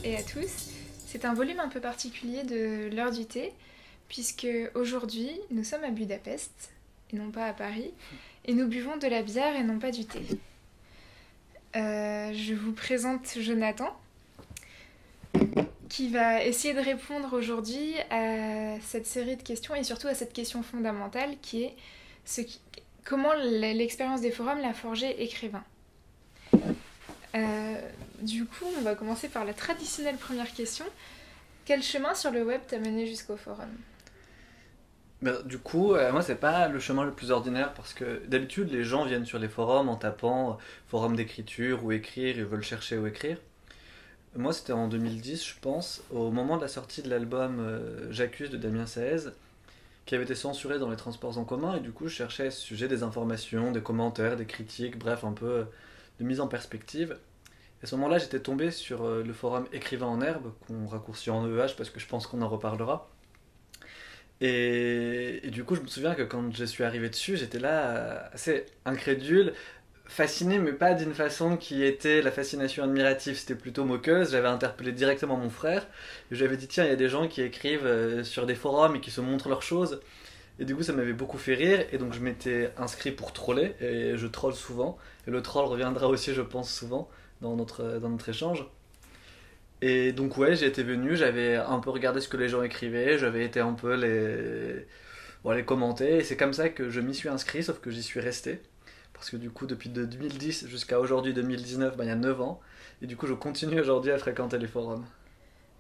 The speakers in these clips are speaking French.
et à tous. C'est un volume un peu particulier de l'heure du thé, puisque aujourd'hui nous sommes à Budapest, et non pas à Paris, et nous buvons de la bière et non pas du thé. Je vous présente Jonathan, qui va essayer de répondre aujourd'hui à cette série de questions, et surtout à cette question fondamentale qui est comment l'expérience des forums l'a forgé écrivain. Du coup, on va commencer par la traditionnelle première question. Quel chemin sur le web t'a mené jusqu'au forum ? Du coup, moi c'est pas le chemin le plus ordinaire parce que d'habitude les gens viennent sur les forums en tapant forum d'écriture ou écrire, ils veulent chercher où écrire. Moi c'était en 2010 je pense, au moment de la sortie de l'album J'accuse de Damien Saez, qui avait été censuré dans les transports en commun, et du coup je cherchais à ce sujet des informations, des commentaires, des critiques, bref un peu de mise en perspective. Et à ce moment-là j'étais tombé sur le forum Écrivain en herbe, qu'on raccourcit en EH parce que je pense qu'on en reparlera. Et du coup, je me souviens que quand je suis arrivé dessus, j'étais là assez incrédule, fasciné, mais pas d'une façon qui était la fascination admirative, c'était plutôt moqueuse. J'avais interpellé directement mon frère, et je lui avais dit tiens, il y a des gens qui écrivent sur des forums et qui se montrent leurs choses. Et du coup, ça m'avait beaucoup fait rire, et donc je m'étais inscrit pour troller, et je troll souvent. Et le troll reviendra aussi, je pense, souvent dans notre échange. Et donc ouais, j'ai été venu, j'avais un peu regardé ce que les gens écrivaient, j'avais été un peu les commenter, et c'est comme ça que je m'y suis inscrit, sauf que j'y suis resté. Parce que du coup, depuis de 2010 jusqu'à aujourd'hui 2019, il y a 9 ans, et du coup je continue aujourd'hui à fréquenter les forums.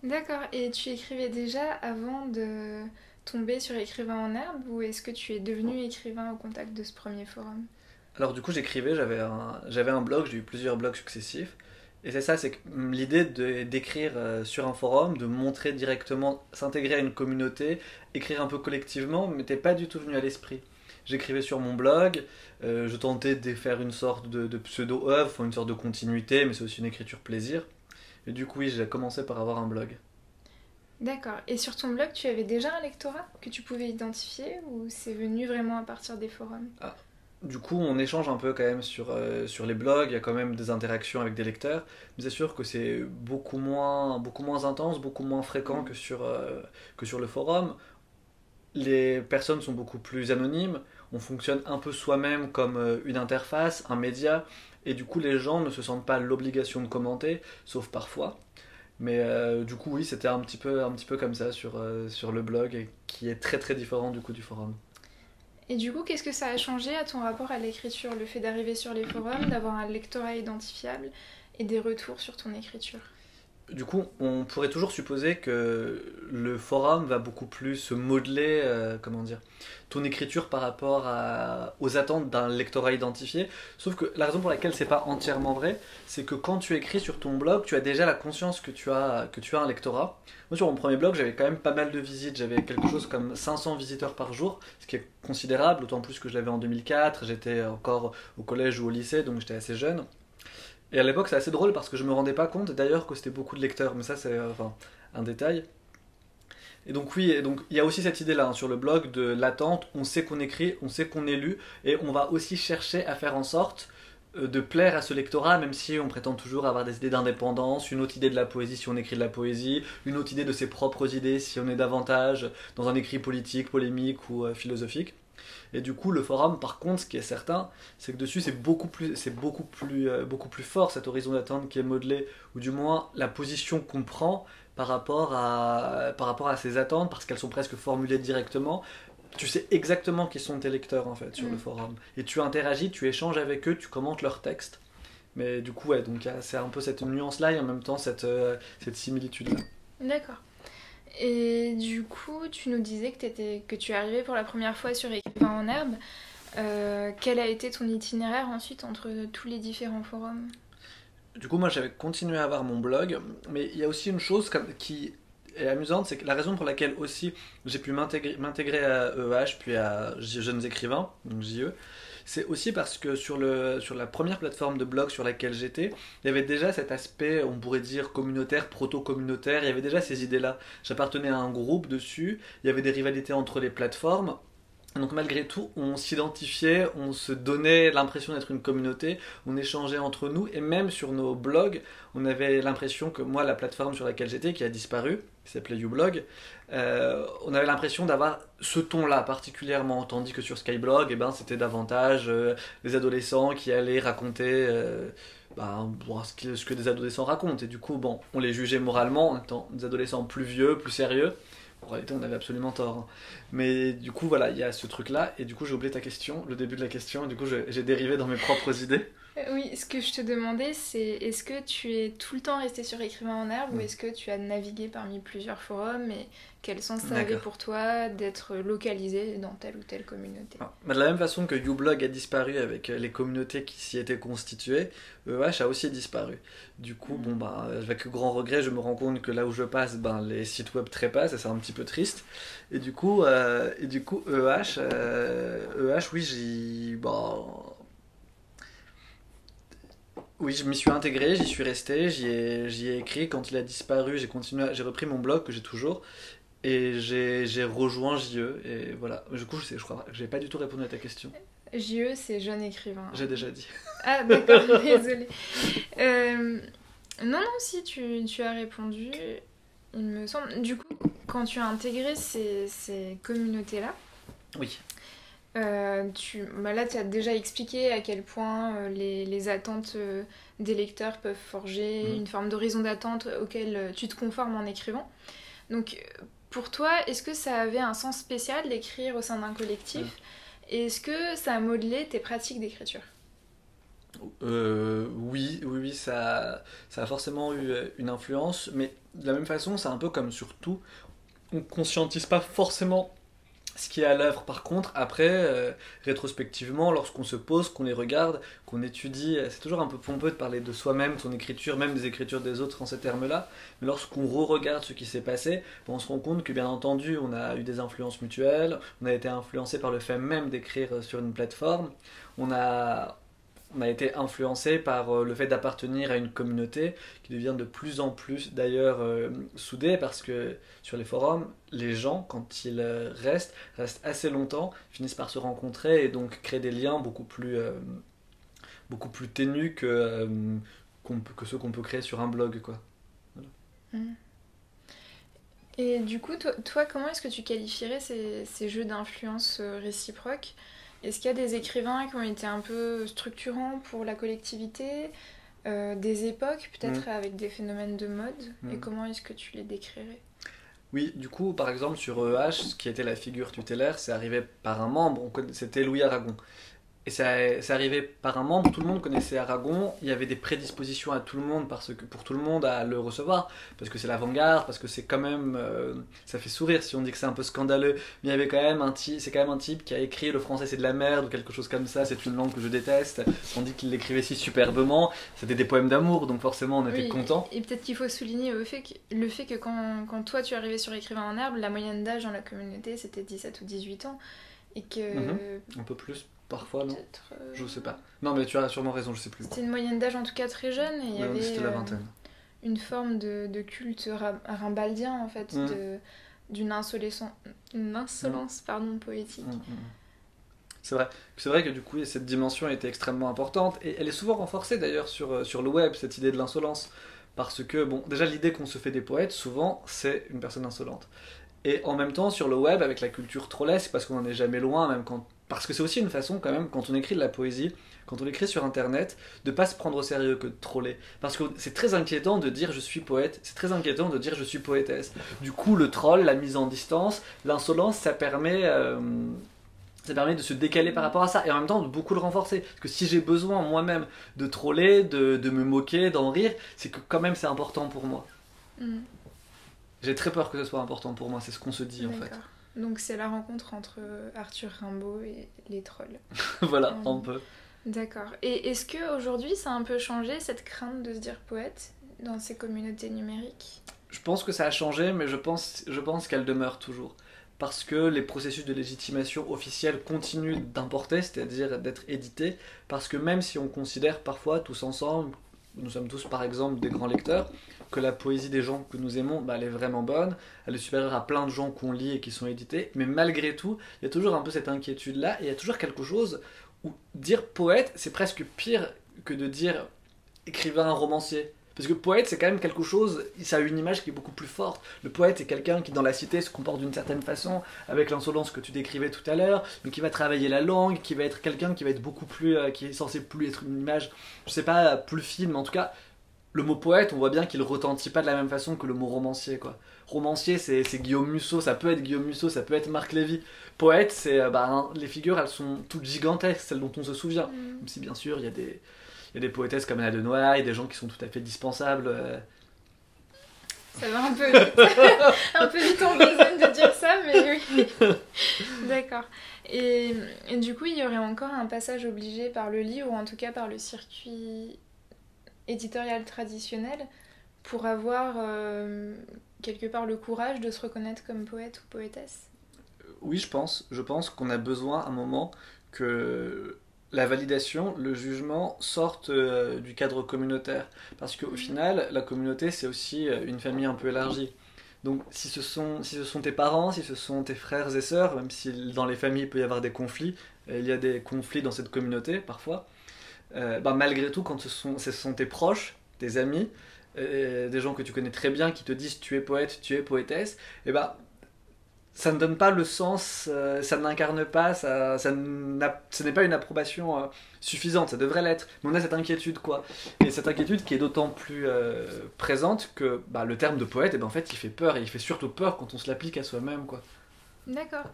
D'accord, et tu écrivais déjà avant de tomber sur Écrivain en herbe, ou est-ce que tu es devenu écrivain au contact de ce premier forum ? Alors du coup j'écrivais, j'avais un blog, j'ai eu plusieurs blogs successifs, et c'est ça, c'est que l'idée d'écrire sur un forum, de montrer directement, s'intégrer à une communauté, écrire un peu collectivement, m'était pas du tout venu à l'esprit. J'écrivais sur mon blog, je tentais de faire une sorte de pseudo-œuvre, une sorte de continuité, mais c'est aussi une écriture plaisir. Et du coup oui, j'ai commencé par avoir un blog. D'accord, et sur ton blog, tu avais déjà un lectorat que tu pouvais identifier, ou c'est venu vraiment à partir des forums ? Ah. Du coup, on échange un peu quand même sur les blogs, il y a quand même des interactions avec des lecteurs, mais c'est sûr que c'est beaucoup moins intense, beaucoup moins fréquent que sur le forum. Les personnes sont beaucoup plus anonymes, on fonctionne un peu soi-même comme une interface, un média, et du coup les gens ne se sentent pas l'obligation de commenter, sauf parfois. Mais du coup oui, c'était un petit peu comme ça sur le blog, et qui est très très différent du coup du forum. Et du coup, qu'est-ce que ça a changé à ton rapport à l'écriture, le fait d'arriver sur les forums, d'avoir un lectorat identifiable et des retours sur ton écriture ? Du coup, on pourrait toujours supposer que le forum va beaucoup plus modeler, comment dire, ton écriture par rapport aux attentes d'un lectorat identifié. Sauf que la raison pour laquelle c'est pas entièrement vrai, c'est que quand tu écris sur ton blog, tu as déjà la conscience que tu as un lectorat. Moi, sur mon premier blog, j'avais quand même pas mal de visites. J'avais quelque chose comme 500 visiteurs par jour, ce qui est considérable, d'autant plus que je l'avais en 2004. J'étais encore au collège ou au lycée, donc j'étais assez jeune. Et à l'époque, c'est assez drôle parce que je me rendais pas compte d'ailleurs que c'était beaucoup de lecteurs, mais ça, c'est enfin, un détail. Et donc, oui, et donc il y a aussi cette idée-là sur le blog de l'attente. On sait qu'on écrit, on sait qu'on est lu, et on va aussi chercher à faire en sorte de plaire à ce lectorat, même si on prétend toujours avoir des idées d'indépendance, une autre idée de la poésie si on écrit de la poésie, une autre idée de ses propres idées si on est davantage dans un écrit politique, polémique ou philosophique. Et du coup, le forum, par contre, ce qui est certain, c'est que dessus, beaucoup plus fort cet horizon d'attente qui est modelé, ou du moins la position qu'on prend par rapport à ces attentes, parce qu'elles sont presque formulées directement. Tu sais exactement qui sont tes lecteurs en fait sur le forum, et tu interagis, tu échanges avec eux, tu commentes leurs textes. Mais du coup, ouais, donc c'est un peu cette nuance-là et en même temps cette similitude-là. D'accord. Et du coup, tu nous disais que tu es arrivé pour la première fois sur Écrivain en herbe. Quel a été ton itinéraire ensuite entre tous les différents forums ? Du coup, moi, j'avais continué à avoir mon blog, mais il y a aussi une chose qui est amusante, c'est que la raison pour laquelle aussi j'ai pu m'intégrer à EH, puis à Jeunes Écrivains, donc JE, c'est aussi parce que sur la première plateforme de blog sur laquelle j'étais, il y avait déjà cet aspect, on pourrait dire, communautaire, proto-communautaire, il y avait déjà ces idées-là. J'appartenais à un groupe dessus, il y avait des rivalités entre les plateformes, Donc malgré tout, on s'identifiait, on se donnait l'impression d'être une communauté, on échangeait entre nous, et même sur nos blogs, on avait l'impression que moi, la plateforme sur laquelle j'étais, qui a disparu, qui s'appelait ublog, on avait l'impression d'avoir ce ton-là particulièrement, tandis que sur Skyblog, eh ben, c'était davantage les adolescents qui allaient raconter bon, ce que des adolescents racontent, et du coup, bon, on les jugeait moralement en étant des adolescents plus vieux, plus sérieux. En réalité, on avait absolument tort, hein. Mais du coup, voilà, il y a ce truc-là. Et du coup, j'ai oublié ta question, le début de la question. Et du coup, j'ai dérivé dans mes propres idées. Oui, ce que je te demandais, c'est est-ce que tu es tout le temps resté sur Écrivain en herbe ou est-ce que tu as navigué parmi plusieurs forums et quel sens ça avait pour toi d'être localisé dans telle ou telle communauté? De la même façon que ublog a disparu avec les communautés qui s'y étaient constituées, EH a aussi disparu. Du coup, bon, avec grand regret, je me rends compte que là où je passe, les sites web trépassent et c'est un petit peu triste. Et du coup, EH, oui, oui, je m'y suis intégré, j'y suis resté, j'y ai écrit. Quand il a disparu, j'ai repris mon blog que j'ai toujours et j'ai rejoint JE. Et voilà. Du coup, je crois que j'ai pas du tout répondu à ta question. JE, c'est jeune écrivain. J'ai déjà dit. Ah, d'accord, désolée. Non, si, tu as répondu, il me semble. Du coup, quand tu as intégré ces communautés-là, oui. Là, tu as déjà expliqué à quel point les attentes des lecteurs peuvent forger une forme d'horizon d'attente auquel tu te conformes en écrivant. Donc, pour toi, est-ce que ça avait un sens spécial d'écrire au sein d'un collectif? Et est-ce que ça a modelé tes pratiques d'écriture? Oui, ça a forcément eu une influence, mais de la même façon, c'est un peu comme sur tout. On conscientise pas forcément ce qui est à l'œuvre. Par contre, après, rétrospectivement, lorsqu'on se pose, qu'on les regarde, qu'on étudie, c'est toujours un peu pompeux de parler de soi-même, de son écriture, même des écritures des autres en ces termes-là, mais lorsqu'on re-regarde ce qui s'est passé, on se rend compte que bien entendu, on a eu des influences mutuelles, on a été influencé par le fait même d'écrire sur une plateforme, on a été influencé par le fait d'appartenir à une communauté qui devient de plus en plus d'ailleurs soudée, parce que sur les forums, les gens, quand ils restent assez longtemps, finissent par se rencontrer et donc créer des liens beaucoup plus ténus que ceux qu'on peut créer sur un blog, quoi. Voilà. Et du coup, toi, comment est-ce que tu qualifierais ces jeux d'influence réciproque? Est-ce qu'il y a des écrivains qui ont été un peu structurants pour la collectivité, des époques peut-être avec des phénomènes de mode, et comment est-ce que tu les décrirais? Oui, du coup, par exemple, sur EH, ce qui était la figure tutélaire, c'est arrivé par un membre, c'était Louis Aragon. Et c'est arrivé par un membre, tout le monde connaissait Aragon, il y avait des prédispositions à tout le monde, pour tout le monde à le recevoir, parce que c'est l'avant-garde, parce que c'est quand même, ça fait sourire si on dit que c'est un peu scandaleux, mais il y avait quand même c'est quand même un type qui a écrit le français c'est de la merde, ou quelque chose comme ça, c'est une langue que je déteste, on dit qu'il l'écrivait si superbement, c'était des poèmes d'amour, donc forcément on était contents. Et peut-être qu'il faut souligner le fait que quand toi tu arrivais sur Écrivain en herbe, la moyenne d'âge dans la communauté c'était 17 ou 18 ans, et que... Un peu plus. Parfois, non. Je sais pas. Non, mais tu as sûrement raison, je sais plus. C'était une moyenne d'âge en tout cas très jeune, et il y avait c'était la vingtaine. Une forme de culte rimbaldien en fait, d'une insolence poétique. C'est vrai que du coup cette dimension était extrêmement importante, et elle est souvent renforcée d'ailleurs sur le web, cette idée de l'insolence. Parce que, bon, déjà l'idée qu'on se fait des poètes, souvent, c'est une personne insolente. Et en même temps, sur le web, avec la culture trollesque, parce qu'on n'en est jamais loin, parce que c'est aussi une façon quand même, quand on écrit de la poésie, quand on écrit sur internet, de pas se prendre au sérieux que de troller. Parce que c'est très inquiétant de dire je suis poète, c'est très inquiétant de dire je suis poétesse. Du coup, le troll, la mise en distance, l'insolence, ça permet de se décaler par rapport à ça, et en même temps de beaucoup le renforcer. Parce que si j'ai besoin moi-même de troller, de me moquer, d'en rire, c'est que quand même c'est important pour moi. J'ai très peur que ce soit important pour moi, c'est ce qu'on se dit en fait. Donc c'est la rencontre entre Arthur Rimbaud et les trolls. Voilà, un peu. D'accord. Et est-ce qu'aujourd'hui ça a un peu changé, cette crainte de se dire poète dans ces communautés numériques? Je pense que ça a changé, mais je pense qu'elle demeure toujours. Parce que les processus de légitimation officielle continuent d'importer, c'est-à-dire d'être édités. Parce que même si on considère parfois tous ensemble nous sommes tous par exemple des grands lecteurs, que la poésie des gens que nous aimons, bah, elle est vraiment bonne, elle est supérieure à plein de gens qu'on lit et qui sont édités, mais malgré tout, il y a toujours un peu cette inquiétude-là, et il y a toujours quelque chose où dire poète, c'est presque pire que de dire écrivain, romancier. Parce que poète, c'est quand même quelque chose, ça a une image qui est beaucoup plus forte. Le poète, c'est quelqu'un qui, dans la cité, se comporte d'une certaine façon, avec l'insolence que tu décrivais tout à l'heure, mais qui va travailler la langue, qui va être quelqu'un qui va être beaucoup plus. Qui est censé plus être une image, je sais pas, plus fine, mais en tout cas, le mot poète, on voit bien qu'il retentit pas de la même façon que le mot romancier, quoi. Romancier, c'est Guillaume Musso, ça peut être Guillaume Musso, ça peut être Marc Lévy. Poète, c'est. Les figures, elles sont toutes gigantesques, celles dont on se souvient. Même si, bien sûr, il y a des poétesses comme Anna Denoy, il y a des gens qui sont tout à fait dispensables. Ça va un peu vite. Un peu vite en besogne de dire ça, mais oui. D'accord. Et du coup, il y aurait encore un passage obligé par le livre, ou en tout cas par le circuit éditorial traditionnel, pour avoir quelque part le courage de se reconnaître comme poète ou poétesse. Oui, je pense. Je pense qu'on a besoin à un moment que la validation, le jugement sortent du cadre communautaire. Parce qu'au final, la communauté, c'est aussi une famille un peu élargie. Donc si ce sont tes parents, si ce sont tes frères et sœurs, même si dans les familles il peut y avoir des conflits, il y a des conflits dans cette communauté parfois, malgré tout, quand ce sont tes proches, tes amis, des gens que tu connais très bien qui te disent tu es poète, tu es poétesse, et ça ne donne pas le sens, ça n'incarne pas, ce n'est pas une approbation suffisante, ça devrait l'être. Mais on a cette inquiétude, quoi. Et cette inquiétude qui est d'autant plus présente que le terme de poète, en fait, il fait peur, et il fait surtout peur quand on se l'applique à soi-même, quoi. D'accord.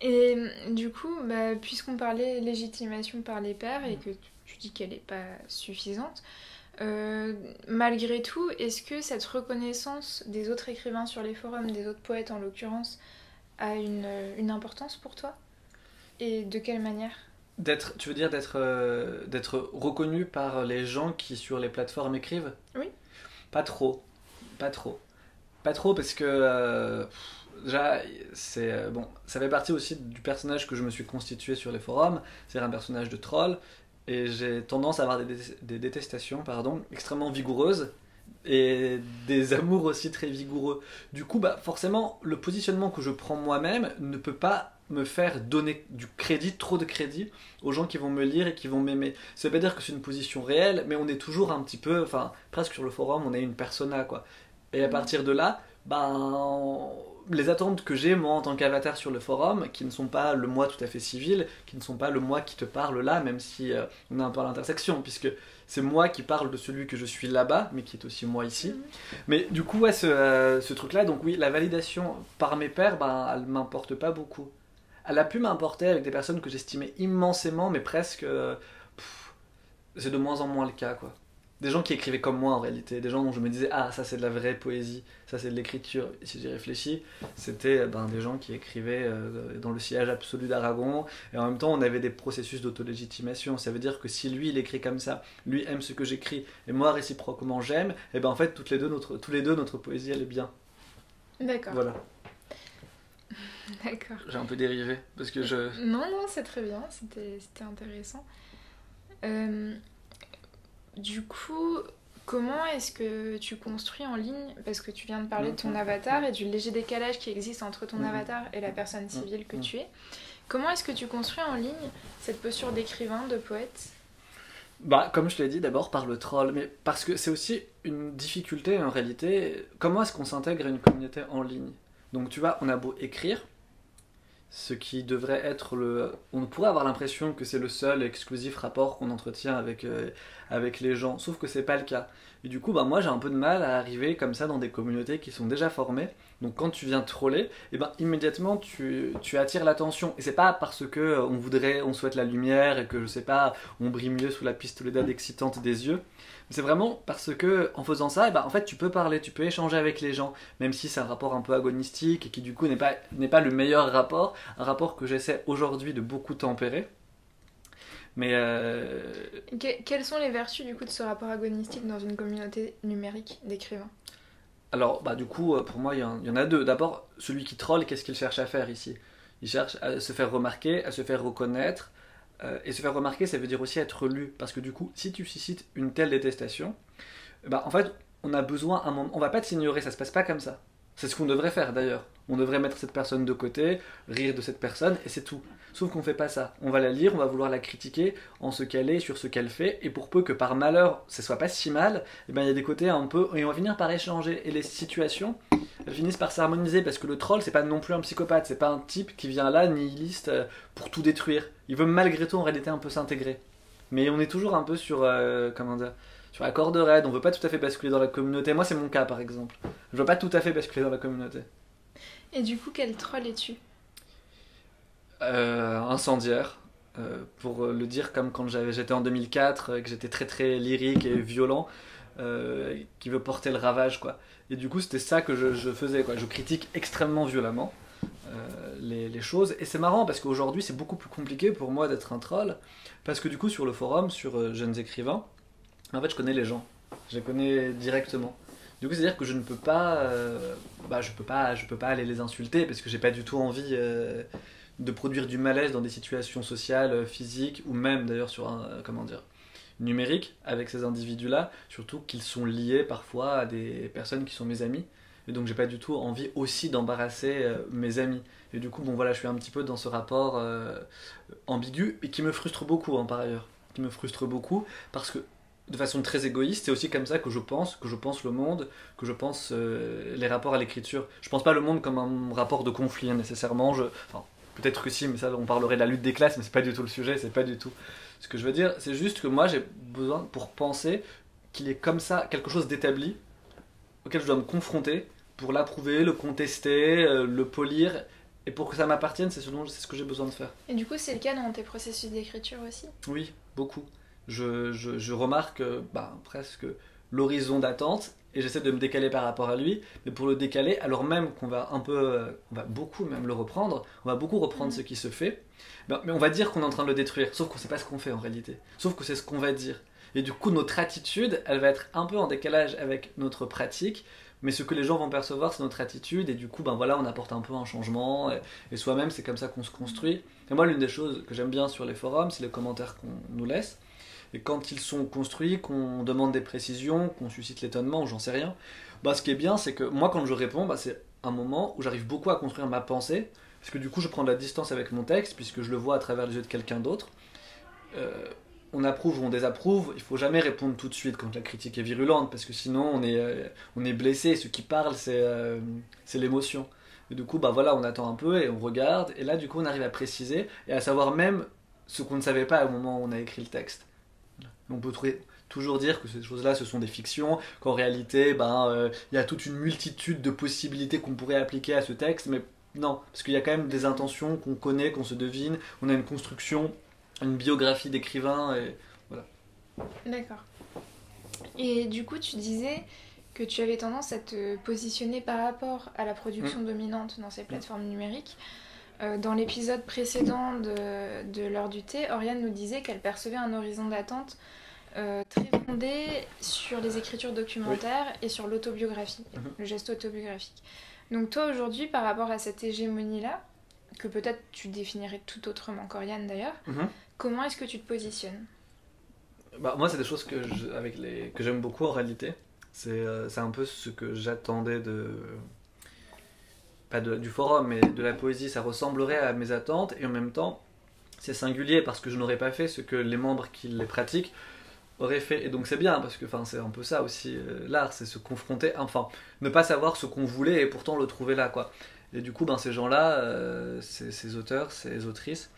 Et du coup, puisqu'on parlait légitimation par les pairs, et que tu dis qu'elle n'est pas suffisante, malgré tout, est-ce que cette reconnaissance des autres écrivains sur les forums, des autres poètes en l'occurrence, a une importance pour toi? Et de quelle manière? Tu veux dire d'être reconnu par les gens qui sur les plateformes écrivent? Oui. Pas trop, pas trop. Pas trop parce que déjà ça fait partie aussi du personnage que je me suis constitué sur les forums, c'est un personnage de troll. Et j'ai tendance à avoir des détestations extrêmement vigoureuses et des amours aussi très vigoureux. Du coup, forcément, le positionnement que je prends moi-même ne peut pas me faire donner trop de crédit aux gens qui vont me lire et qui vont m'aimer. Ça veut pas dire que c'est une position réelle, mais on est toujours un petit peu, presque sur le forum, on est une persona, quoi. Et à partir de là, les attentes que j'ai moi en tant qu'avatar sur le forum, qui ne sont pas le moi tout à fait civil, qui ne sont pas le moi qui te parle là, même si on est un peu à l'intersection, puisque c'est moi qui parle de celui que je suis là-bas, mais qui est aussi moi ici. Mais du coup, ce truc-là, donc oui, la validation par mes pairs, elle m'importe pas beaucoup. Elle a pu m'importer avec des personnes que j'estimais immensément, mais presque, c'est de moins en moins le cas, quoi. Des gens qui écrivaient comme moi en réalité, des gens dont je me disais ah ça c'est de la vraie poésie, ça c'est de l'écriture. Et si j'y réfléchis, c'était des gens qui écrivaient dans le sillage absolu d'Aragon, et en même temps on avait des processus d'autolégitimation. Ça veut dire que si lui il écrit comme ça, lui aime ce que j'écris, et moi réciproquement j'aime, et en fait tous les deux notre poésie elle est bien. D'accord. Voilà. D'accord. J'ai un peu dérivé parce que je. Non c'est très bien, c'était intéressant. Du coup, comment est-ce que tu construis en ligne, parce que tu viens de parler de ton avatar et du léger décalage qui existe entre ton avatar et la personne civile que tu es, comment est-ce que tu construis en ligne cette posture d'écrivain, de poète? Comme je te l'ai dit, d'abord par le troll, mais parce que c'est aussi une difficulté en réalité. Comment est-ce qu'on s'intègre à une communauté en ligne? Donc tu vois, on a beau écrire, ce qui devrait être on pourrait avoir l'impression que c'est le seul et exclusif rapport qu'on entretient avec les gens, sauf que c'est pas le cas. Et du coup, moi j'ai un peu de mal à arriver comme ça dans des communautés qui sont déjà formées. Donc quand tu viens troller, immédiatement tu attires l'attention. Et c'est pas parce que on souhaite la lumière et que je sais pas, on brille mieux sous la pistolade excitante des yeux. C'est vraiment parce que en faisant ça, en fait tu peux parler, tu peux échanger avec les gens, même si c'est un rapport un peu agonistique et qui du coup n'est pas le meilleur rapport, un rapport que j'essaie aujourd'hui de beaucoup tempérer. Mais quelles sont les vertus du coup de ce rapport agonistique dans une communauté numérique d'écrivains? Alors du coup pour moi il y en a deux. D'abord celui qui troll, qu'est-ce qu'il cherche à faire ici? Il cherche à se faire remarquer, à se faire reconnaître, Et se faire remarquer, ça veut dire aussi être lu. Parce que du coup, si tu suscites une telle détestation, bah, en fait, on a besoin un moment. On va pas t'ignorer, ça se passe pas comme ça. C'est ce qu'on devrait faire d'ailleurs. On devrait mettre cette personne de côté, rire de cette personne, et c'est tout. Sauf qu'on fait pas ça. On va la lire, on va vouloir la critiquer en ce qu'elle est, sur ce qu'elle fait, et pour peu que par malheur, ça soit pas si mal, et ben il y a des côtés un peu. Et on va finir par échanger. Et les situations, elles finissent par s'harmoniser, parce que le troll, c'est pas non plus un psychopathe, c'est pas un type qui vient là, nihiliste, pour tout détruire. Il veut malgré tout en réalité un peu s'intégrer. Mais on est toujours un peu sur. Comment dire, sur la corde raide, on veut pas tout à fait basculer dans la communauté. Moi, c'est mon cas par exemple. Je veux pas tout à fait basculer dans la communauté. Et du coup, quel troll es-tu? Incendiaire, pour le dire comme quand j'étais en 2004, que j'étais très très lyrique et violent, qui veut porter le ravage quoi. Et du coup, c'était ça que je faisais quoi. Je critique extrêmement violemment les choses. Et c'est marrant parce qu'aujourd'hui, c'est beaucoup plus compliqué pour moi d'être un troll. Parce que du coup, sur le forum, sur Jeunes Écrivains, en fait, je connais les gens. Je les connais directement. Du coup, c'est-à-dire que je ne peux pas, je peux pas aller les insulter parce que j'ai pas du tout envie de produire du malaise dans des situations sociales, physiques ou même d'ailleurs sur un, comment dire, numérique avec ces individus-là. Surtout qu'ils sont liés parfois à des personnes qui sont mes amis. Et donc, j'ai pas du tout envie aussi d'embarrasser mes amis. Et du coup, bon voilà, je suis un petit peu dans ce rapport ambigu et qui me frustre beaucoup par ailleurs. Qui me frustre beaucoup parce que de façon très égoïste, c'est aussi comme ça que je pense le monde, que je pense les rapports à l'écriture. Je pense pas le monde comme un rapport de conflit nécessairement. Enfin, peut-être que si, mais ça on parlerait de la lutte des classes, mais c'est pas du tout le sujet, c'est pas du tout. Ce que je veux dire, c'est juste que moi j'ai besoin pour penser qu'il est comme ça quelque chose d'établi auquel je dois me confronter pour l'approuver, le contester, le polir. Et pour que ça m'appartienne, c'est ce que j'ai besoin de faire. Et du coup, c'est le cas dans tes processus d'écriture aussi? Oui, beaucoup. Je remarque presque l'horizon d'attente et j'essaie de me décaler par rapport à lui, mais pour le décaler, alors même qu'on va on va beaucoup même le reprendre, on va beaucoup reprendre ce qui se fait, mais on va dire qu'on est en train de le détruire, sauf qu'on sait pas ce qu'on fait en réalité, sauf que c'est ce qu'on va dire. Et du coup, notre attitude, elle va être un peu en décalage avec notre pratique, mais ce que les gens vont percevoir, c'est notre attitude, et du coup, on apporte un peu un changement, et soi-même, c'est comme ça qu'on se construit. Et moi, l'une des choses que j'aime bien sur les forums, c'est les commentaires qu'on nous laisse. Et quand ils sont construits, qu'on demande des précisions, qu'on suscite l'étonnement, ou j'en sais rien, ce qui est bien, c'est que moi, quand je réponds, c'est un moment où j'arrive beaucoup à construire ma pensée, parce que du coup, je prends de la distance avec mon texte, puisque je le vois à travers les yeux de quelqu'un d'autre. On approuve ou on désapprouve, il faut jamais répondre tout de suite quand la critique est virulente, parce que sinon on est blessé, ce qui parle c'est l'émotion. Et du coup, on attend un peu et on regarde, et là du coup on arrive à préciser, et à savoir même ce qu'on ne savait pas au moment où on a écrit le texte. On peut toujours dire que ces choses-là ce sont des fictions, qu'en réalité y a toute une multitude de possibilités qu'on pourrait appliquer à ce texte, mais non, parce qu'il y a quand même des intentions qu'on connaît, qu'on se devine, on a une construction, une biographie d'écrivain, et voilà. D'accord. Et du coup, tu disais que tu avais tendance à te positionner par rapport à la production dominante dans ces plateformes numériques. Dans l'épisode précédent de l'heure du thé, Oriane nous disait qu'elle percevait un horizon d'attente très fondé sur les écritures documentaires et sur l'autobiographie, le geste autobiographique. Donc toi aujourd'hui, par rapport à cette hégémonie-là, que peut-être tu définirais tout autrement qu'Oriane d'ailleurs, comment est-ce que tu te positionnes? Moi, c'est des choses que j'aime beaucoup en réalité. C'est un peu ce que j'attendais pas du forum, mais de la poésie. Ça ressemblerait à mes attentes, et en même temps, c'est singulier parce que je n'aurais pas fait ce que les membres qui les pratiquent auraient fait. Et donc c'est bien, parce que c'est un peu ça aussi, l'art, c'est se confronter, ne pas savoir ce qu'on voulait et pourtant le trouver là, quoi. Et du coup, ces gens-là, ces auteurs, ces autrices,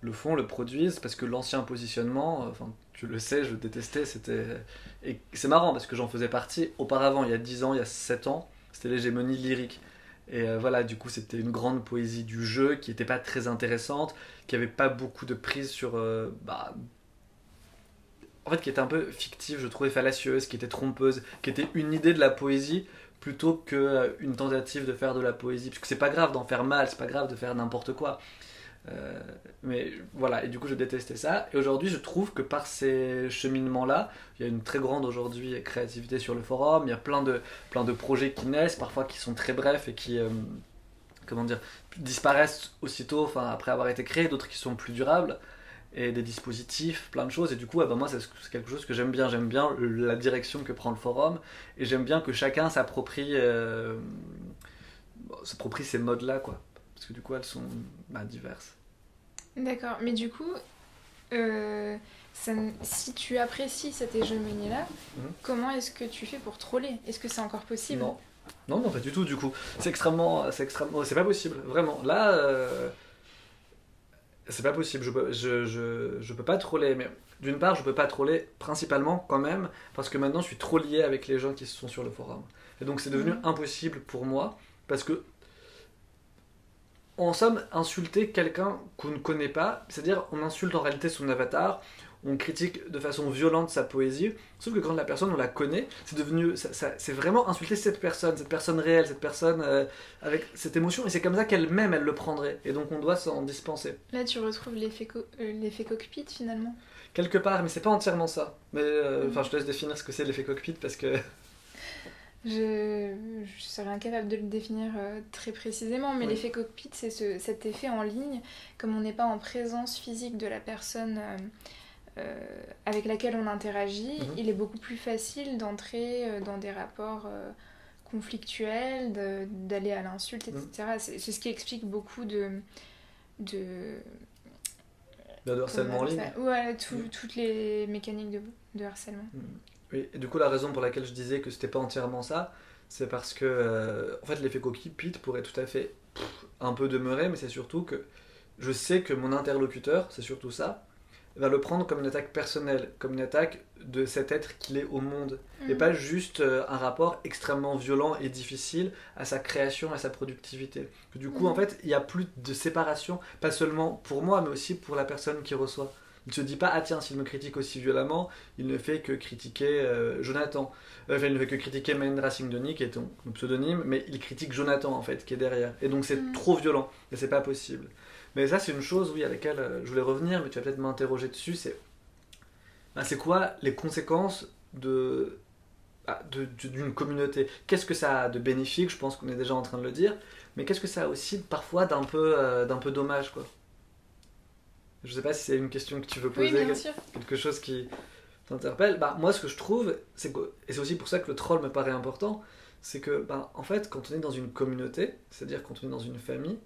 le font, le produisent, parce que l'ancien positionnement, tu le sais, je détestais, et c'est marrant, parce que j'en faisais partie auparavant, il y a 10 ans, il y a 7 ans, c'était l'hégémonie lyrique. Et du coup, c'était une grande poésie du jeu, qui n'était pas très intéressante, qui n'avait pas beaucoup de prise sur... en fait, qui était un peu fictive, je trouvais fallacieuse, qui était trompeuse, qui était une idée de la poésie, plutôt qu'une tentative de faire de la poésie. Parce que c'est pas grave d'en faire mal, c'est pas grave de faire n'importe quoi. Mais voilà, et du coup je détestais ça. Et aujourd'hui je trouve que par ces cheminements-là, il y a une très grande aujourd'hui créativité sur le forum, il y a plein de projets qui naissent, parfois qui sont très brefs et qui disparaissent aussitôt après avoir été créés, d'autres qui sont plus durables. et des dispositifs, plein de choses. Et du coup, moi, c'est quelque chose que j'aime bien. J'aime bien la direction que prend le forum, et j'aime bien que chacun s'approprie ces modes-là, quoi. Parce que du coup, elles sont diverses. D'accord, mais du coup, si tu apprécies cette hégémonie-là, comment est-ce que tu fais pour troller? Est-ce que c'est encore possible? Non. Non, pas du tout, du coup. C'est pas possible, vraiment. Là, c'est pas possible. Je peux pas troller, mais d'une part, je peux pas troller principalement quand même, parce que maintenant, je suis trop lié avec les gens qui sont sur le forum. Et donc, c'est devenu impossible pour moi, parce que en somme, insulter quelqu'un qu'on ne connaît pas, c'est-à-dire on insulte en réalité son avatar, on critique de façon violente sa poésie, sauf que quand la personne on la connaît, c'est devenu, c'est vraiment insulter cette personne réelle, cette personne avec cette émotion, et c'est comme ça qu'elle-même elle le prendrait, et donc on doit s'en dispenser. Là tu retrouves l'effet cockpit finalement. Quelque part, mais c'est pas entièrement ça. Mais je te laisse définir ce que c'est l'effet cockpit parce que... Je serais incapable de le définir très précisément, mais l'effet cockpit, c'est cet effet en ligne, comme on n'est pas en présence physique de la personne avec laquelle on interagit, il est beaucoup plus facile d'entrer dans des rapports conflictuels, d'aller à l'insulte, etc. C'est ce qui explique beaucoup de harcèlement en ligne. Ouais, toutes les mécaniques de harcèlement. Oui, et du coup, la raison pour laquelle je disais que c'était pas entièrement ça, c'est parce que, en fait, l'effet cockpit pourrait tout à fait un peu demeurer, mais c'est surtout que je sais que mon interlocuteur, c'est surtout ça, va le prendre comme une attaque personnelle, comme une attaque de cet être qu'il est au monde, et pas juste un rapport extrêmement violent et difficile à sa création, à sa productivité. Du coup, en fait, il n'y a plus de séparation, pas seulement pour moi, mais aussi pour la personne qui reçoit. Il ne se dit pas, ah tiens, s'il me critique aussi violemment, il ne fait que critiquer Jonathan. Il ne fait que critiquer Mahendra Singh Dhoni, qui est ton pseudonyme, mais il critique Jonathan, en fait, qui est derrière. Et donc c'est trop violent, et c'est pas possible. Mais ça, c'est une chose, oui, à laquelle je voulais revenir, mais tu vas peut-être m'interroger dessus, c'est quoi les conséquences d'une communauté? Qu'est-ce que ça a de bénéfique? Je pense qu'on est déjà en train de le dire, mais qu'est-ce que ça a aussi parfois d'un peu dommage, quoi? Je sais pas si c'est une question que tu veux poser, oui, bien sûr. Quelque chose qui t'interpelle. Moi, ce que je trouve, et c'est aussi pour ça que le troll me paraît important, c'est que, en fait, quand on est dans une communauté, c'est-à-dire quand on est dans une famille,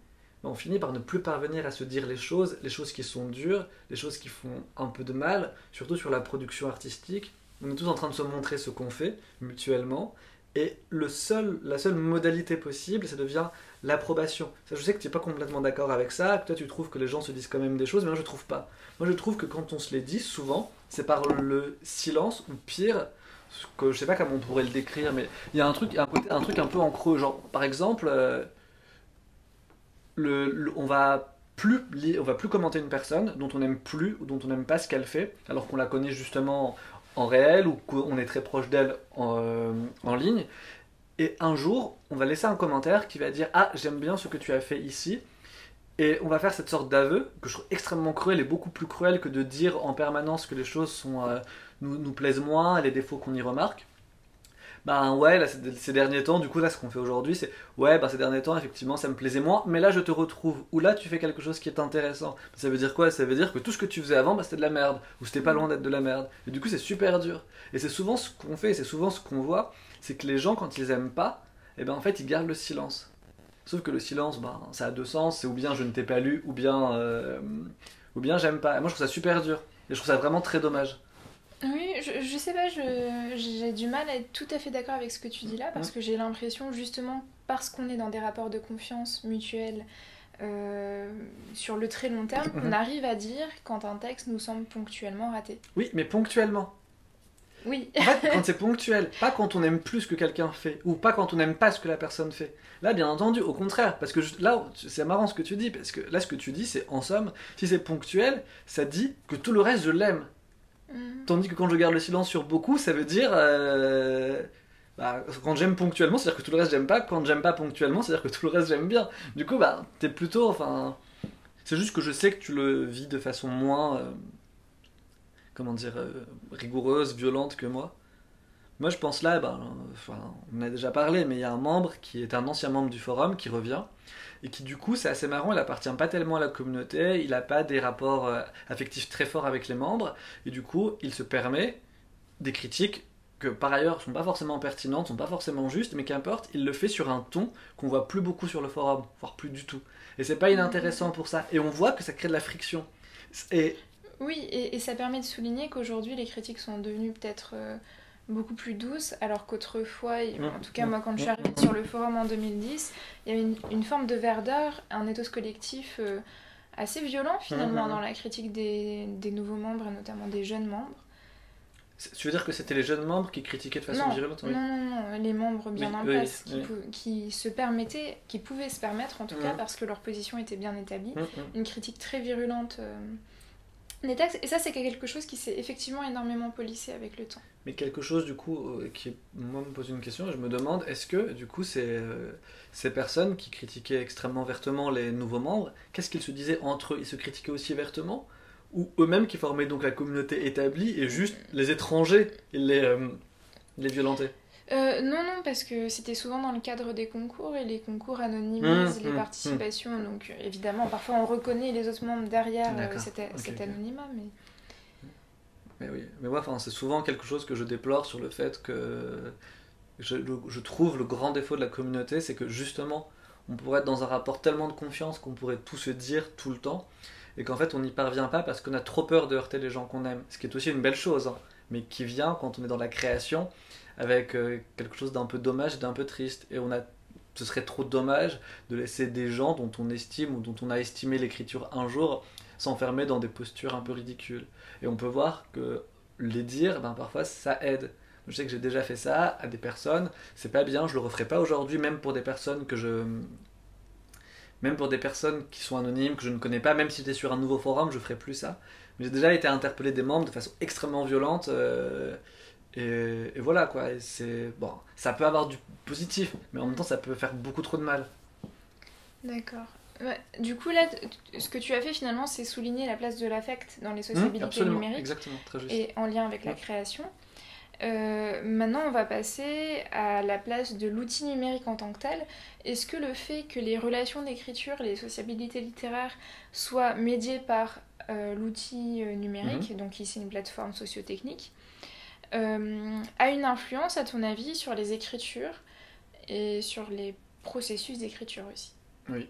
on finit par ne plus parvenir à se dire les choses qui sont dures, les choses qui font un peu de mal, surtout sur la production artistique. On est tous en train de se montrer ce qu'on fait, mutuellement, et la seule modalité possible, ça devient l'approbation. Ça, je sais que tu n'es pas complètement d'accord avec ça, que toi tu trouves que les gens se disent quand même des choses, mais moi je trouve pas. Moi je trouve que quand on se les dit, souvent, c'est par le silence, ou pire, que je sais pas comment on pourrait le décrire, mais il y a un truc un peu en creux, genre par exemple, on va plus commenter une personne dont on n'aime plus, ou dont on n'aime pas ce qu'elle fait, alors qu'on la connaît justement en réel, ou qu'on est très proche d'elle en ligne. Et un jour, on va laisser un commentaire qui va dire « Ah, j'aime bien ce que tu as fait ici ». Et on va faire cette sorte d'aveu, que je trouve extrêmement cruel, et beaucoup plus cruel que de dire en permanence que les choses nous plaisent moins, et les défauts qu'on y remarque. Ouais, là, ces derniers temps, du coup, là, ce qu'on fait aujourd'hui, c'est ouais, ces derniers temps, effectivement, ça me plaisait moins, mais là, je te retrouve, ou là, tu fais quelque chose qui est intéressant. Ça veut dire quoi? Ça veut dire que tout ce que tu faisais avant, c'était de la merde, ou c'était pas loin d'être de la merde. Et du coup, c'est super dur. Et c'est souvent ce qu'on fait, c'est souvent ce qu'on voit, c'est que les gens, quand ils aiment pas, en fait, ils gardent le silence. Sauf que le silence, ça a deux sens, c'est ou bien je ne t'ai pas lu, ou bien j'aime pas. Et moi, je trouve ça super dur, et je trouve ça vraiment très dommage. Oui, je sais pas, j'ai du mal à être tout à fait d'accord avec ce que tu dis là, parce que j'ai l'impression, justement, parce qu'on est dans des rapports de confiance mutuelle sur le très long terme, on arrive à dire quand un texte nous semble ponctuellement raté. Oui, mais ponctuellement. Oui. En fait, quand c'est ponctuel, pas quand on aime plus ce que quelqu'un fait, ou pas quand on n'aime pas ce que la personne fait. Là, bien entendu, au contraire, parce que là, c'est marrant ce que tu dis, parce que là, ce que tu dis, c'est, en somme, si c'est ponctuel, ça dit que tout le reste, je l'aime. Tandis que quand je garde le silence sur beaucoup, ça veut dire quand j'aime ponctuellement, c'est-à-dire que tout le reste j'aime pas. Quand j'aime pas ponctuellement, c'est-à-dire que tout le reste j'aime bien. Du coup, t'es plutôt, c'est juste que je sais que tu le vis de façon moins, rigoureuse, violente que moi. Moi, je pense là, enfin, on en a déjà parlé, mais il y a un membre qui est un ancien membre du forum qui revient et qui, du coup, c'est assez marrant, il appartient pas tellement à la communauté, il n'a pas des rapports affectifs très forts avec les membres, et du coup, il se permet des critiques que par ailleurs sont pas forcément pertinentes, sont pas forcément justes, mais qu'importe, il le fait sur un ton qu'on voit plus beaucoup sur le forum, voire plus du tout. Et c'est pas inintéressant pour ça. Et on voit que ça crée de la friction. Et Oui, et ça permet de souligner qu'aujourd'hui les critiques sont devenues peut-être beaucoup plus douces, alors qu'autrefois, en tout cas moi quand je suis arrivée sur le forum en 2010, il y avait une forme de verdeur, un ethos collectif assez violent finalement dans la critique des nouveaux membres et notamment des jeunes membres. tu veux dire que c'était les jeunes membres qui critiquaient de façon virulente? Oui. Non, les membres bien en place qui se permettaient, qui pouvaient se permettre en tout cas parce que leur position était bien établie, une critique très virulente des textes, et ça c'est quelque chose qui s'est effectivement énormément polissé avec le temps. Mais quelque chose du coup qui moi me pose une question, et je me demande est-ce que du coup ces personnes qui critiquaient extrêmement vertement les nouveaux membres, qu'est-ce qu'ils se disaient entre eux? Ils se critiquaient aussi vertement? Ou eux-mêmes qui formaient donc la communauté établie et juste les étrangers ils les violentaient? Non, parce que c'était souvent dans le cadre des concours et les concours anonymisent les participations, donc évidemment parfois on reconnaît les autres membres derrière cet anonymat, mais... Mais oui, mais ouais, enfin, c'est souvent quelque chose que je déplore sur le fait que je trouve le grand défaut de la communauté, c'est que justement on pourrait être dans un rapport tellement de confiance qu'on pourrait tout se dire tout le temps, et qu'en fait on n'y parvient pas parce qu'on a trop peur de heurter les gens qu'on aime, ce qui est aussi une belle chose, hein, mais qui vient quand on est dans la création avec quelque chose d'un peu dommage et d'un peu triste, et ce serait trop dommage de laisser des gens dont on estime ou dont on a estimé l'écriture un jour s'enfermer dans des postures un peu ridicules. Et on peut voir que les dire, parfois ça aide. Je sais que j'ai déjà fait ça à des personnes, c'est pas bien, je le referai pas aujourd'hui, même pour des personnes même pour des personnes qui sont anonymes, que je ne connais pas, même si j'étais sur un nouveau forum, je ferai plus ça. Mais j'ai déjà été interpellé des membres de façon extrêmement violente, et voilà quoi. Et bon, ça peut avoir du positif, mais en même temps ça peut faire beaucoup trop de mal. D'accord. Ouais, du coup, là, ce que tu as fait finalement, c'est souligner la place de l'affect dans les sociabilités numériques. Exactement, très juste. Et en lien avec la création. Maintenant, on va passer à la place de l'outil numérique en tant que tel. Est-ce que le fait que les relations d'écriture, les sociabilités littéraires soient médiées par l'outil numérique, donc ici une plateforme sociotechnique, a une influence, à ton avis, sur les écritures et sur les processus d'écriture aussi? Oui.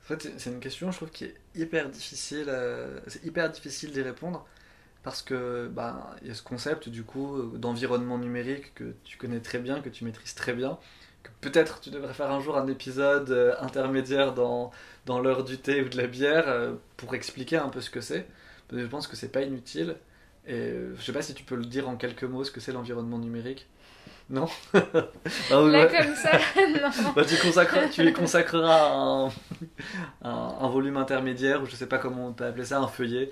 En fait, c'est une question, je trouve, qui est hyper difficile. C'est hyper difficile d'y répondre parce que y a ce concept du coup d'environnement numérique que tu connais très bien, que tu maîtrises très bien, que peut-être tu devrais faire un jour un épisode intermédiaire dans l'heure du thé ou de la bière pour expliquer un peu ce que c'est. Je pense que c'est pas inutile. Et je sais pas si tu peux le dire en quelques mots ce que c'est l'environnement numérique. Non. Là comme ça, non. Tu y consacreras un volume intermédiaire, ou je sais pas comment on peut appeler ça, un feuillet.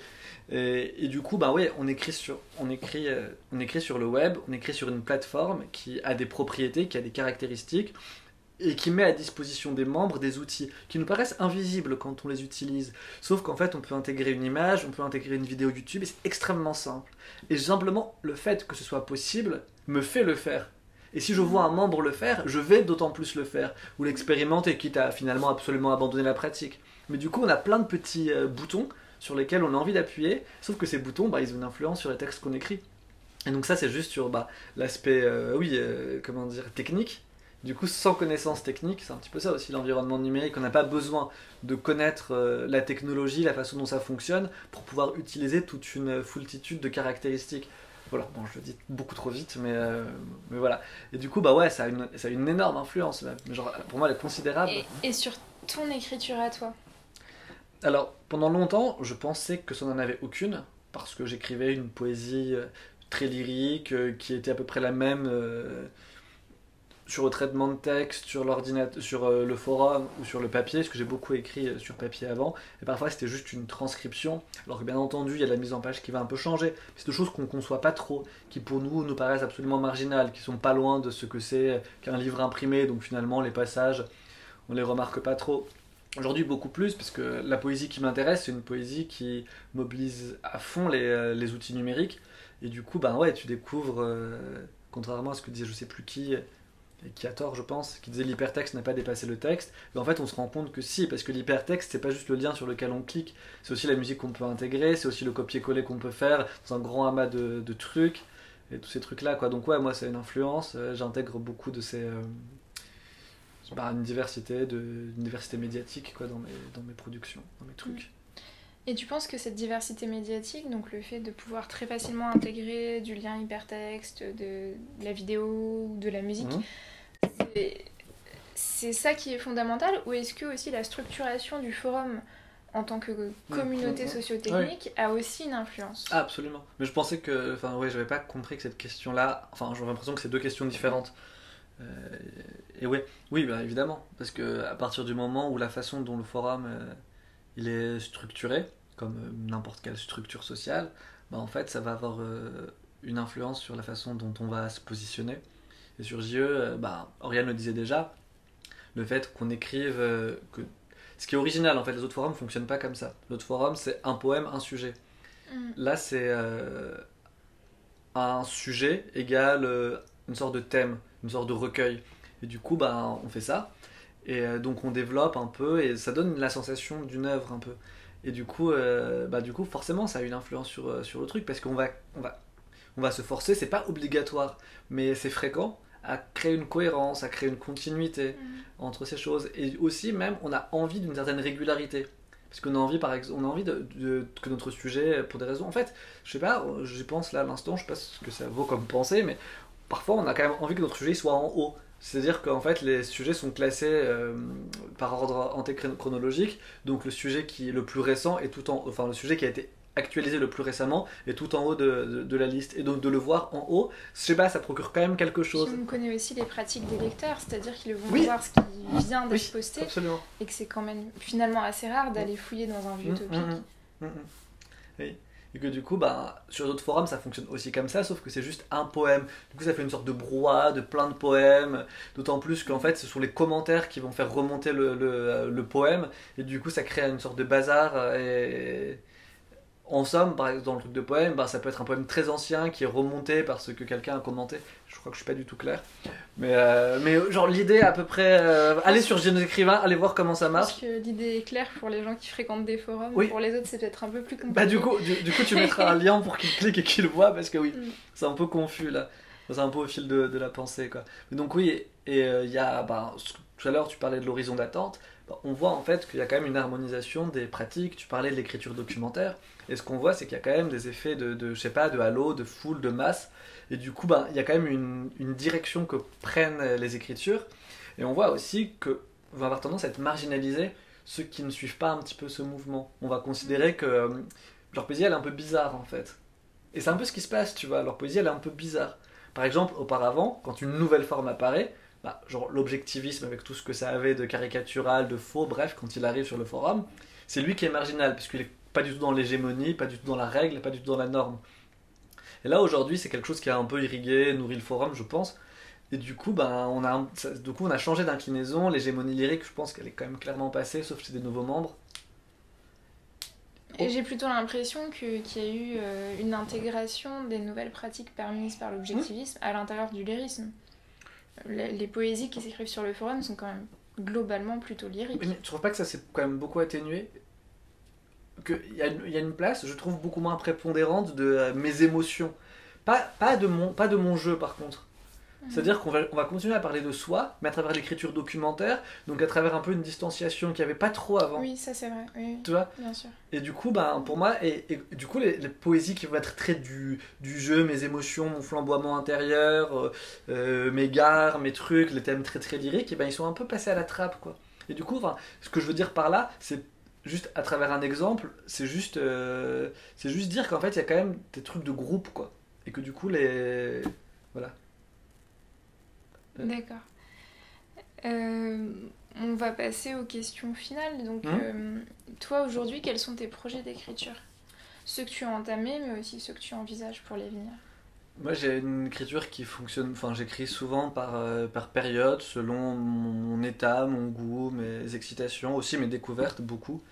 Et du coup, oui, on écrit sur le web, on écrit sur une plateforme qui a des propriétés, qui a des caractéristiques, et qui met à disposition des membres des outils qui nous paraissent invisibles quand on les utilise. Sauf qu'en fait, on peut intégrer une image, on peut intégrer une vidéo YouTube, et c'est extrêmement simple. Et simplement, le fait que ce soit possible me fait le faire. Et si je vois un membre le faire, je vais d'autant plus le faire, ou l'expérimenter, quitte à finalement absolument abandonner la pratique. Mais du coup, on a plein de petits boutons sur lesquels on a envie d'appuyer, sauf que ces boutons, ils ont une influence sur les textes qu'on écrit. Et donc ça, c'est juste sur l'aspect, technique. Du coup, sans connaissance technique, c'est un petit peu ça aussi l'environnement numérique. On n'a pas besoin de connaître la technologie, la façon dont ça fonctionne, pour pouvoir utiliser toute une foultitude de caractéristiques. Voilà, bon, je le dis beaucoup trop vite, mais voilà. Et du coup, ça a une énorme influence. Genre, pour moi, elle est considérable. Et sur ton écriture à toi? Alors, pendant longtemps, je pensais que ça n'en avait aucune, parce que j'écrivais une poésie très lyrique, qui était à peu près la même sur le traitement de texte, sur l'ordinateur, sur le forum ou sur le papier, parce que j'ai beaucoup écrit sur papier avant, et parfois c'était juste une transcription, alors que bien entendu il y a la mise en page qui va un peu changer, c'est des choses qu'on ne conçoit pas trop, qui pour nous paraissent absolument marginales, qui sont pas loin de ce que c'est qu'un livre imprimé, donc finalement les passages on les remarque pas trop. Aujourd'hui beaucoup plus, parce que la poésie qui m'intéresse c'est une poésie qui mobilise à fond les outils numériques, Et du coup, ben ouais, tu découvres, contrairement à ce que disait je sais plus qui, et qui a tort je pense, qui disait l'hypertexte n'a pas dépassé le texte, et en fait on se rend compte que si, parce que l'hypertexte c'est pas juste le lien sur lequel on clique, c'est aussi la musique qu'on peut intégrer, c'est aussi le copier-coller qu'on peut faire dans un grand amas de trucs, et tous ces trucs là quoi. Donc ouais, moi c'est une influence, j'intègre beaucoup de ces... une diversité médiatique quoi, dans mes productions, dans mes trucs. Et tu penses que cette diversité médiatique, donc le fait de pouvoir très facilement intégrer du lien hypertexte, de la vidéo ou de la musique, c'est ça qui est fondamental, ou est-ce que aussi la structuration du forum en tant que communauté sociotechnique a aussi une influence? Ah, absolument. Mais je pensais que... Enfin, ouais, j'avais pas compris que cette question-là... Enfin, j'avais l'impression que c'est deux questions différentes. Et ouais, oui, bah, évidemment. Parce que à partir du moment où la façon dont le forum il est structuré, comme n'importe quelle structure sociale, bah, en fait, ça va avoir une influence sur la façon dont on va se positionner. Et sur JE, bah, Oriane le disait déjà, le fait qu'on écrive... que... Ce qui est original, en fait, les autres forums ne fonctionnent pas comme ça. L'autre forum, c'est un poème, un sujet. Là, c'est un sujet égale une sorte de thème, une sorte de recueil. Et du coup, bah, on fait ça. Et donc, on développe un peu, et ça donne la sensation d'une œuvre un peu. Et du coup, forcément, ça a une influence sur le truc, parce on va se forcer, c'est pas obligatoire, mais c'est fréquent, à créer une cohérence, à créer une continuité entre ces choses. Et aussi, même, on a envie d'une certaine régularité. Parce qu'on a envie, par exemple, on a envie que notre sujet, pour des raisons... En fait, je sais pas, je pense là à l'instant, je sais pas ce que ça vaut comme pensée, mais parfois on a quand même envie que notre sujet soit en haut. C'est-à-dire qu'en fait, les sujets sont classés par ordre antéchronologique, donc le sujet qui est le plus récent est tout en... Enfin, le sujet qui a été actualisé le plus récemment est tout en haut de la liste. Et donc de le voir en haut, je sais pas, ça procure quand même quelque chose. Puis on connaît aussi les pratiques des lecteurs, c'est-à-dire qu'ils vont voir ce qui vient d'être posté, absolument. Et que c'est quand même finalement assez rare d'aller fouiller dans un vieux topic. Oui. Et que du coup, bah, sur d'autres forums, ça fonctionne aussi comme ça, sauf que c'est juste un poème. Du coup, ça fait une sorte de brouhaha de plein de poèmes, d'autant plus qu'en fait, ce sont les commentaires qui vont faire remonter le poème, et du coup, ça crée une sorte de bazar. Et en somme, par exemple, dans le truc de poème, bah, ça peut être un poème très ancien qui est remonté parce que quelqu'un a commenté. Je crois que je suis pas du tout clair. Mais genre, l'idée à peu près... allez sur Génie écrivain, allez voir comment ça marche. Je pense que l'idée est claire pour les gens qui fréquentent des forums. Oui. Pour les autres, c'est peut-être un peu plus compliqué. Bah, du coup, tu mettras un lien pour qu'ils cliquent et qu'ils le voient, parce que oui, c'est un peu confus là. C'est un peu au fil de la pensée, quoi. Mais donc oui, et il y a... Bah, tout à l'heure, tu parlais de l'horizon d'attente. Bah, on voit en fait qu'il y a quand même une harmonisation des pratiques. Tu parlais de l'écriture documentaire. Et ce qu'on voit, c'est qu'il y a quand même des effets je sais pas, de halo, de foule, de masse. Et du coup, bah, il y a quand même une direction que prennent les écritures. Et on voit aussi que va avoir tendance à être marginalisé ceux qui ne suivent pas un petit peu ce mouvement. On va considérer que leur poésie, elle est un peu bizarre, en fait. Et c'est un peu ce qui se passe, tu vois. Leur poésie, elle est un peu bizarre. Par exemple, auparavant, quand une nouvelle forme apparaît, bah, genre l'objectivisme avec tout ce que ça avait de caricatural, de faux, bref, quand il arrive sur le forum, c'est lui qui est marginal, puisqu'il est pas du tout dans l'hégémonie, pas du tout dans la règle, pas du tout dans la norme. Et là aujourd'hui c'est quelque chose qui a un peu irrigué, nourri le forum je pense. Et du coup, ben, on a changé d'inclinaison, l'hégémonie lyrique je pense qu'elle est quand même clairement passée, sauf chez des nouveaux membres. Et j'ai plutôt l'impression qu'il y a eu une intégration des nouvelles pratiques permises par l'objectivisme à l'intérieur du lyrisme. Les poésies qui s'écrivent sur le forum sont quand même globalement plutôt lyriques. Mais tu trouves pas que ça s'est quand même beaucoup atténué? Qu'il y a une place, je trouve, beaucoup moins prépondérante de mes émotions. Pas de mon jeu, par contre. C'est-à-dire qu'on va continuer à parler de soi, mais à travers l'écriture documentaire, donc à travers un peu une distanciation qu'il n'y avait pas trop avant. Oui, ça c'est vrai. Oui, tu vois, bien sûr. Et du coup, ben, pour moi, et du coup, les poésies qui vont être très du jeu, mes émotions, mon flamboiement intérieur, mes gares, mes trucs, les thèmes très très lyriques, et ben, ils sont un peu passés à la trappe, quoi. Et du coup, ce que je veux dire par là, c'est juste à travers un exemple, c'est juste dire qu'en fait, il y a quand même des trucs de groupe, quoi. Et que du coup, voilà. D'accord. On va passer aux questions finales. Donc, toi, aujourd'hui, quels sont tes projets d'écriture? Ceux que tu as entamés, mais aussi ceux que tu envisages pour l'avenir. Moi, j'ai une écriture qui fonctionne... Enfin, j'écris souvent par période, selon mon état, mon goût, mes excitations, aussi mes découvertes, beaucoup.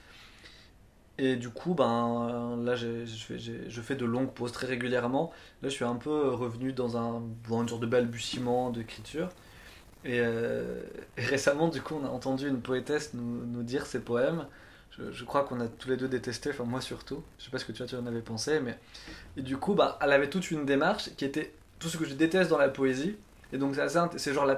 Et du coup, ben, là, je fais de longues pauses très régulièrement. Là, je suis un peu revenu dans une sorte de balbutiement d'écriture. Et récemment, du coup, on a entendu une poétesse nous dire ses poèmes. Je crois qu'on a tous les deux détesté, enfin moi surtout. Je sais pas ce que tu en avais pensé, mais... Et du coup, bah, elle avait toute une démarche qui était tout ce que je déteste dans la poésie. Et donc c'est genre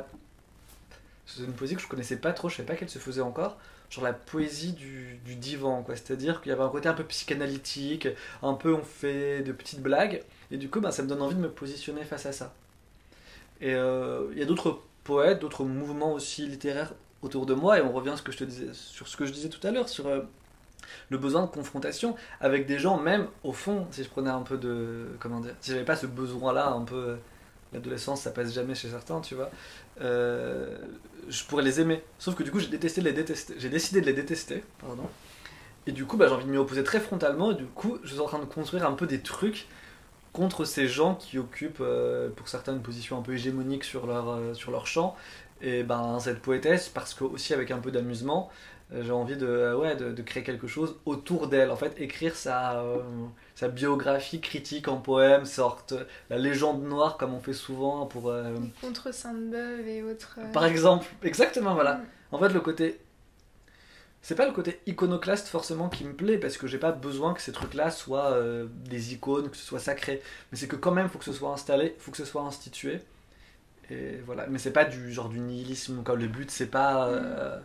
c'est une poésie que je connaissais pas trop, je savais pas qu'elle se faisait encore. Genre la poésie du divan, quoi. C'est-à-dire qu'il y avait un côté un peu psychanalytique, un peu on fait de petites blagues. Et du coup, bah, ça me donne envie de me positionner face à ça. Et il y a d'autres poètes, d'autres mouvements aussi littéraires autour de moi, et on revient à ce que je te disais, sur ce que je disais tout à l'heure, sur le besoin de confrontation avec des gens, même au fond, si je prenais un peu de... Comment dire? Si j'avais pas ce besoin-là, un peu... L'adolescence, ça passe jamais chez certains, tu vois. euh, je pourrais les aimer. Sauf que du coup, j'ai détesté de les détester. J'ai décidé de les détester, pardon. Et du coup, bah, j'ai envie de m'y opposer très frontalement, et du coup, je suis en train de construire un peu des trucs contre ces gens qui occupent pour certains une position un peu hégémonique sur leur champ. Et ben cette poétesse, parce que aussi avec un peu d'amusement, j'ai envie de créer quelque chose autour d'elle. En fait, écrire sa biographie critique en poème, sorte la légende noire comme on fait souvent pour... Contre Sainte-Beuve et autres. Par exemple, exactement, voilà. Mm. En fait, le côté c'est pas le côté iconoclaste forcément qui me plaît parce que j'ai pas besoin que ces trucs-là soient des icônes, que ce soit sacré. Mais c'est que quand même, faut que ce soit installé, faut que ce soit institué. Et voilà. Mais c'est pas du genre du nihilisme. Quand le but c'est pas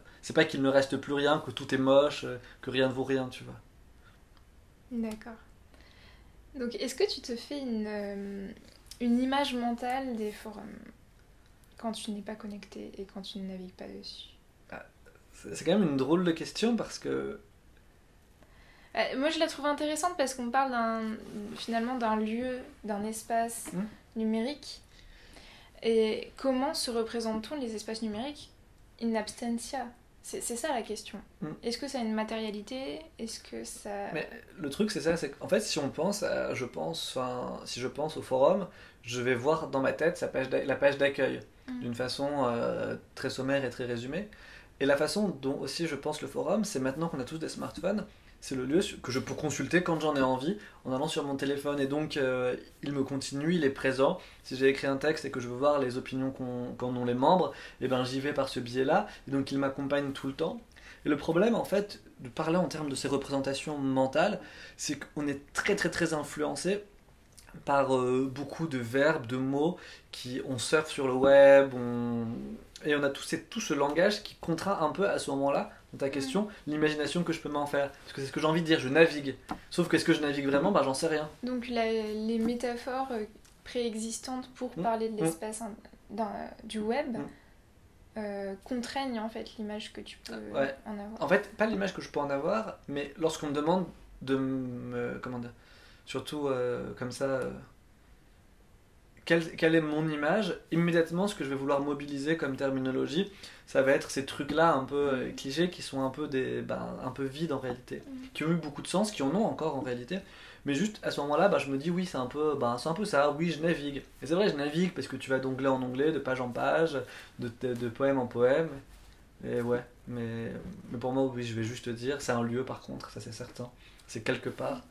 qu'il ne reste plus rien, que tout est moche, que rien ne vaut rien, tu vois. D'accord. Donc, est-ce que tu te fais une image mentale des forums quand tu n'es pas connecté et quand tu ne navigues pas dessus? Ah, c'est quand même une drôle de question parce que Moi, je la trouve intéressante parce qu'on parle finalement d'un lieu, d'un espace hmm, numérique. Et comment se représente-t-on les espaces numériques in absentia? C'est ça la question. hmm. Est-ce que ça a une matérialité? Est-ce que ça... Mais le truc c'est ça, c'est qu'en fait si on pense, si je pense au forum, je vais voir dans ma tête la page d'accueil Mm. d'une façon très sommaire et très résumée. Et la façon dont aussi je pense le forum, c'est maintenant qu'on a tous des smartphones, c'est le lieu que je peux consulter quand j'en ai envie en allant sur mon téléphone. Et donc il me continue, il est présent. Si j'ai écrit un texte et que je veux voir les opinions qu'en ont les membres, et ben j'y vais par ce biais-là. Et donc il m'accompagne tout le temps. Et le problème, en fait, de parler en termes de ces représentations mentales, c'est qu'on est très très très influencé par beaucoup de verbes, de mots, on surfe sur le web, et on a tout ce langage qui contraint un peu à ce moment-là, dans ta Mm. question, l'imagination que je peux m'en faire. Parce que c'est ce que j'ai envie de dire, je navigue. Sauf que est-ce que je navigue vraiment? Bah j'en sais rien. Donc les métaphores préexistantes pour Mm, parler de mm, l'espace du web mm. contraignent en fait l'image que tu peux Ouais. en avoir. En fait, pas l'image que je peux en avoir, mais lorsqu'on me demande de me... Comment dire? Surtout comme ça... quelle est mon image, immédiatement ce que je vais vouloir mobiliser comme terminologie, ça va être ces trucs-là un peu clichés qui sont un peu un peu vides en réalité, Mm. qui ont eu beaucoup de sens, qui en ont encore en réalité, mais juste à ce moment-là, je me dis oui, c'est un peu ça, oui, je navigue. Et c'est vrai, je navigue parce que tu vas d'onglet en onglet, de page en page, de poème en poème, et ouais, mais pour moi, oui, je vais juste te dire, c'est un lieu par contre, ça c'est certain, c'est quelque part.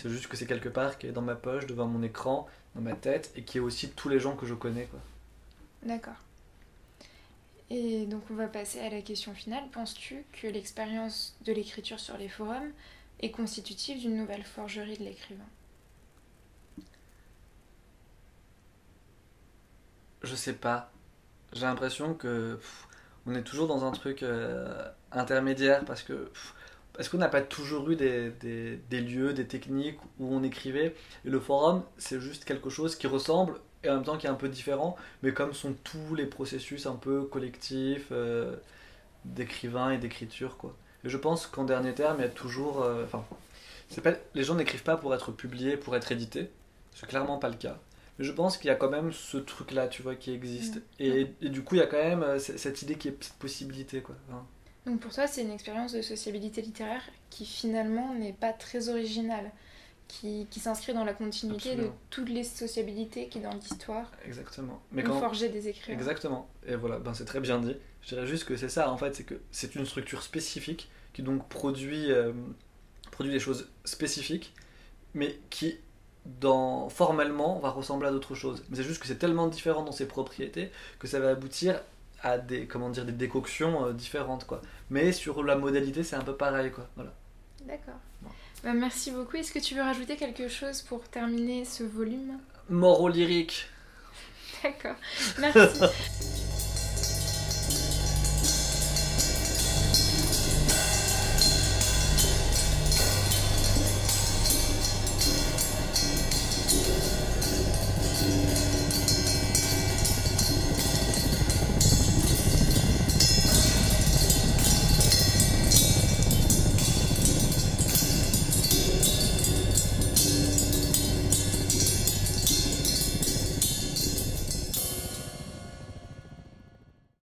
C'est juste que c'est quelque part qui est dans ma poche, devant mon écran, dans ma tête, et qui est aussi tous les gens que je connais, quoi. D'accord. Et donc on va passer à la question finale. Penses-tu que l'expérience de l'écriture sur les forums est constitutive d'une nouvelle forgerie de l'écrivain? Je sais pas. J'ai l'impression que on est toujours dans un truc intermédiaire parce que est-ce qu'on n'a pas toujours eu des lieux, des techniques où on écrivait et le forum c'est juste quelque chose qui ressemble et en même temps qui est un peu différent, mais comme sont tous les processus un peu collectifs d'écrivain et d'écriture quoi. Et je pense qu'en dernier terme il y a toujours, c'est pas, les gens n'écrivent pas pour être publiés, pour être édités, c'est clairement pas le cas. Mais je pense qu'il y a quand même ce truc-là, tu vois, qui existe. Et du coup, il y a quand même cette idée, cette possibilité, quoi. Hein. Donc pour toi, c'est une expérience de sociabilité littéraire qui finalement n'est pas très originale, qui s'inscrit dans la continuité de Absolument. toutes les sociabilités qui, dans l'histoire, Exactement. Mais ont forgé des écrivains. Exactement. Et voilà, c'est très bien dit. Je dirais juste que c'est ça, en fait, c'est que c'est une structure spécifique qui donc produit produit des choses spécifiques, mais qui, formellement, va ressembler à d'autres choses. Mais c'est juste que c'est tellement différent dans ses propriétés que ça va aboutir à des, des décoctions différentes, quoi. Mais sur la modalité, c'est un peu pareil, quoi. Voilà. D'accord. Bon. Bah, merci beaucoup. Est-ce que tu veux rajouter quelque chose pour terminer ce volume? Mort au lyrique. D'accord. Merci.